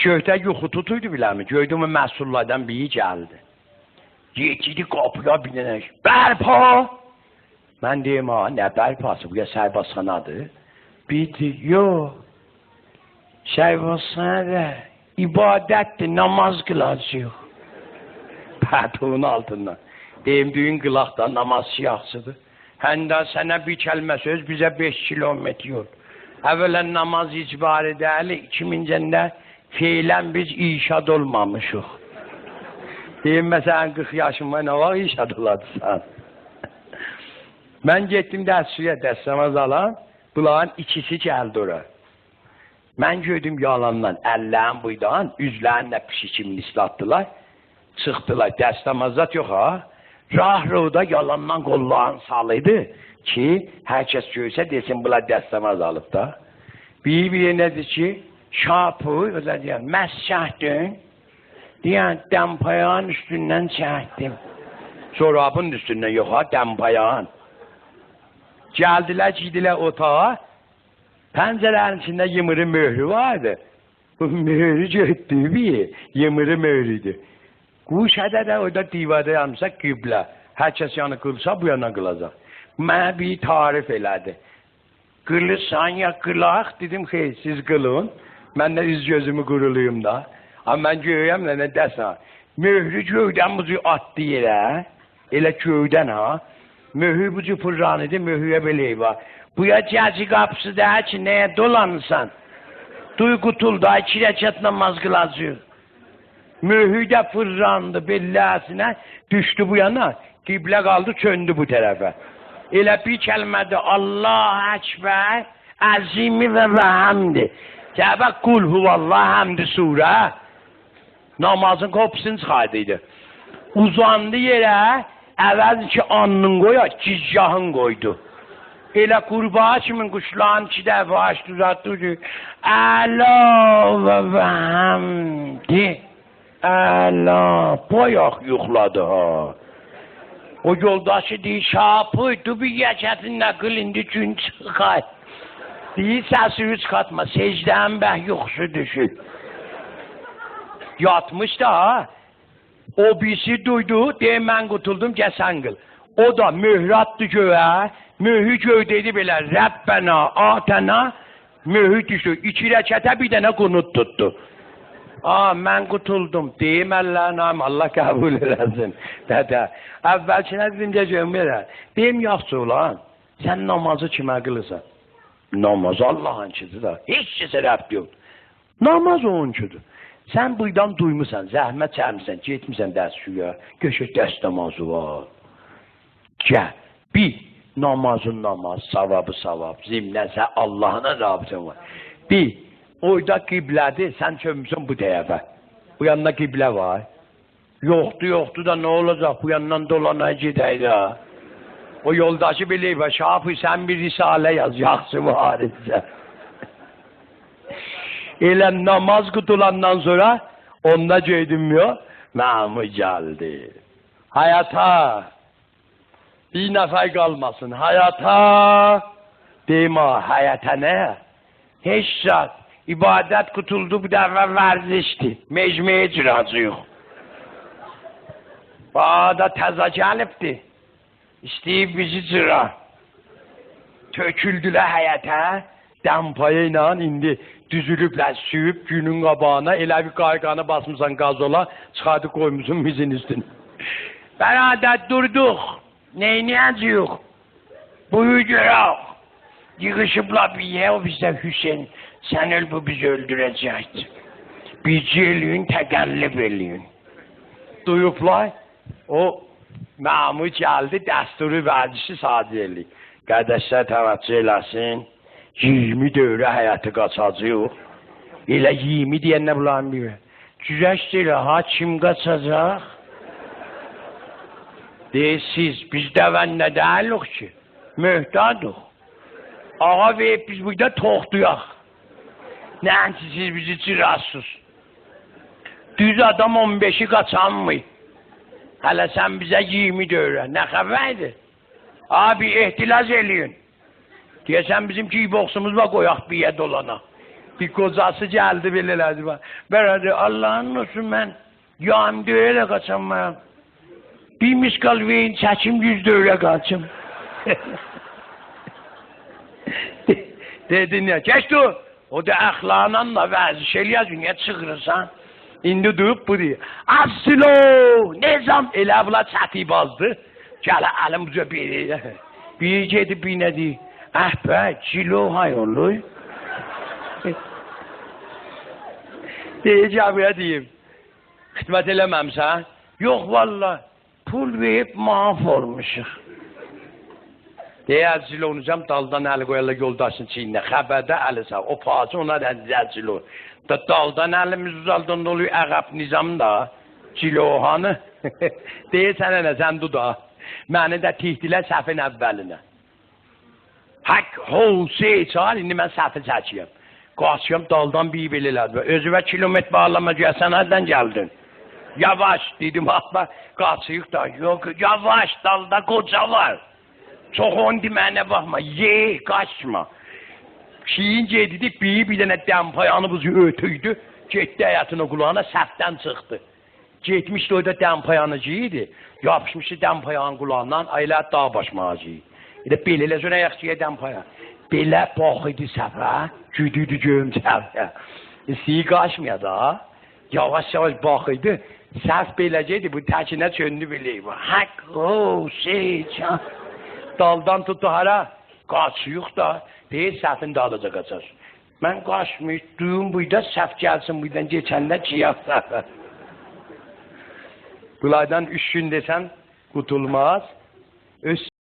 Göydə yuxu tutuydu biləmi? Göydümü məsullardan biri gəldi. Yetidi qapıya binənək. Bərpa! Mən deyim, nə bərpası? Bu ya sərbasxanadır. Bidi, yox. Sərbasxanadır. İbadətdir, namaz qılacaq. Pətığın altından. Deyim, düyün qılaqda namaz siyahsıdır. Həndə sənə bir kəlmə söz, bizə 5 kilometr yol. Əvvələn namaz icbari deyil, 2000-cəndə fiilən biz işad olmamışıq. Deyim, məsələn, 40 yaşımda nə var işad oladırsan? Mən getdim dəstsuya, dəstəmaz alan, bunların ikisi gəldi ora. Mən gördüm yalandan, əllərin buydan, üzlərin də pişi kimi islatdılar, çıxdılar, dəstəmazat yox ha. Rah-ruda yalandan qollarını salıydı ki, hər kəs görsə desin, bunlar dəstəmaz alıb da. Bir nədir ki, şapı, özə deyən, məhz çəkdin, deyən, dəmpayağın üstündən çəkdim. Çorabın üstündən yox ha, dəmpayağın. Gəldilər, giydilər otağa, pəncələrin içində yımırı möhrü vardı. Bu möhrü gördü bir, yımırı möhrüdür. Quşədə də orada divada yanmışsa qiblə. Hər kəs yanı qılsa bu yana qılacaq. Mənə bir tarif elədi. Qılırsan ya qılaq, dedim xeyr, siz qılın. Mən də üz gözümü quruluyum da. Amma mən görəyəm nə dəsən. Möhrü göydən bucu atdı yerə. Elə göydən ha. Möhrü bucu fırranıdı, möhrüyə belə var. Bu ya cəci qapısı deyər ki, nəyə dolanırsan? Duy qutulda, 2 rəkat namaz qılacaq. Möhü də fırrandı belləsinə, düşdü bu yana, qiblə qaldı, çöndü bu tərəfə. Elə bir kəlmədir, Allah Əkbər, əzimi və vəhəmdir. Cəbə qul huvallah həmdi surə. Namazın qopusunu çıxardıydı. Uzandı yerə, əvəz ki, anının qoya, gizgahın qoydu. Elə qurbağa kimin quşların 2 dəfə açdı, uzatdı ki, Əla və vəhəmdi. Əla, bayaq yuxladı ha. O yoldaşı deyir, şapıydı bir yəkətin nəqil indi gün çıxar. Deyir, səsini çıxartma, secdən bəh yuxusu düşür. Yatmış da ha. O birisi duydu, deyir, mən qutuldum, gəsən qıl. O da möhratdı göyə, möhü göydəydi belə, Rəbbənə, atənə, möhü düşdü. 2 rəkətə bir dənə qunut tutdu. Mən qutuldum, deyim Allah'ım, Allah qəbul eləsin. Dədə, əvvəlkinə dedim, gecəm verə. Deyim, yaxşı olan, sən namazı kimə qılırsan? Namaz Allah'ınkidir da, heç kəsə rəbd yox. Namaz onunkidir. Sən buydan duymusan, zəhmət çəkmirsən, getmirsən dəstsuya, göşək dəst namazı var. Gəl, bir, namazın namaz, savabı savab, zimnəsə Allah'ına rabitən var. Bir, oyda qiblədir, sən çömmüsən bu tərəfə. Bu yanında qiblə var. Yoxdur da nə olacaq, bu yandan dolanaya gedək də. O yoldaşı biləyib, şapı sən bir risalə yaz, yaxşı var etsə. Elə namaz qutulandan sonra, onda göydüm yox, məmur gəldi. Həyata, bir nəfər qalmasın, həyata, deyim ha, həyata nə? Heç saat. İbadət qutuldu, bu dəfə vərzişdir. Mecməyə ciracıyıq. Bağda təzə gəlibdir. İstəyib bizi cıra. Töküldülər həyətə. Dəmpaya ilə indi düzülüblər, süyüb günün qabağına. Elə bir qayqanı basmışsan qazola, çıxardı qoymuşsun bizim üstün. Bərabər durduq. Neyniyəcəyik? Buyu görək. Yığışıblar bir yer, o bizdə Hüseyin. Sən öl, bu bizi öldürəcəkdir. Bizi eləyin, təqəllib eləyin. Duyublar, o məmur gəldi, dəsturu vərdişi sadə eləyik. Qədəşlər təvəccüh eləsin, 20 dövrə həyatı qaçacaq. Elə 20 deyən nə bulan bir? Güzəşt elə, ha, kim qaçacaq? Deyəsiz, biz dəvən nə dəyilik ki? Möhtadıq. Ağa verib biz burada toxduyaq. Nənci siz bizi cırasız. Düz adam 15'i qaçan mı? Hələ sən bizə 20 dövrə. Nə xəbərdir? Abi ehtilaz eləyin. Deyəsən bizim ki boksumuz var, qoyaq bir yer dolana. Bir kocası geldi belələrdi var. Beraber Allah'ın olsun ben yağım öyle kaçamayam. Bir miskal verin çəkim 100 öyle kaçım. Dedin ya geçti o. O da əxlaqla vəziş eləyəcək, niyə çıxırsan? İndi duyub bu deyir. Asilo! Nizam! Elə bunlar çəti bazdı. Gələ əlim buca biri. Biri gedib bir nə deyir. Bə, kilo hay olur. Deyəcək abiyə deyim. Xidmət eləməmsən? Yox valla. Pul verib mahv olmuşuq. Deyər zil olacağım, daldan əli qoyarlar yoldaşın çiyinə. Xəbərdə əli sağ. O pası ona deyər zil ol. Daldan əlimiz uzaldan oluyor əqab nizamda. Cilohanı. Deyir sənə nə, sən duda. Məni də tihdilər səhvin əvvəlinə. Hək, hol, çal, indi mən səhvi çəkiyəm. Qaçıyam, daldan bir belirlədir. Özüvə kilometr bağlama gəl, sən nədən gəldin? Yavaş, dedim, bak, qaçıyıq da. Yok, yavaş, dalda qoca var. Çox on deməyinə baxma, ye, qaçma. Şeyin gedidi, bir dənə dəmpayanı buzu ötüydü, getdi həyatının qulağına, səhvdən çıxdı. Getmişdi orada dəmpayanıcı idi, yapışmışdı dəmpayanın qulağından, ailə dağ başmağıcı. Belə sonra yaxşıya dəmpaya. Belə bax idi səfə, güdüydü göyüm səfə. İstəyi qaçmaya da, yavaş-yavaş bax idi, səhv beləcəkdi, bu təkinə çöndü biləyim. Hək, o, can. Daldan tuttu hara, qaçıyıq da, deyir səhvin dağlıca qaçar. Mən qaçmış, duyum buyda, səhv gəlsin buydan, geçəndə ciyafda. Bunlardan 3 gün desən, qutulmaz. Öz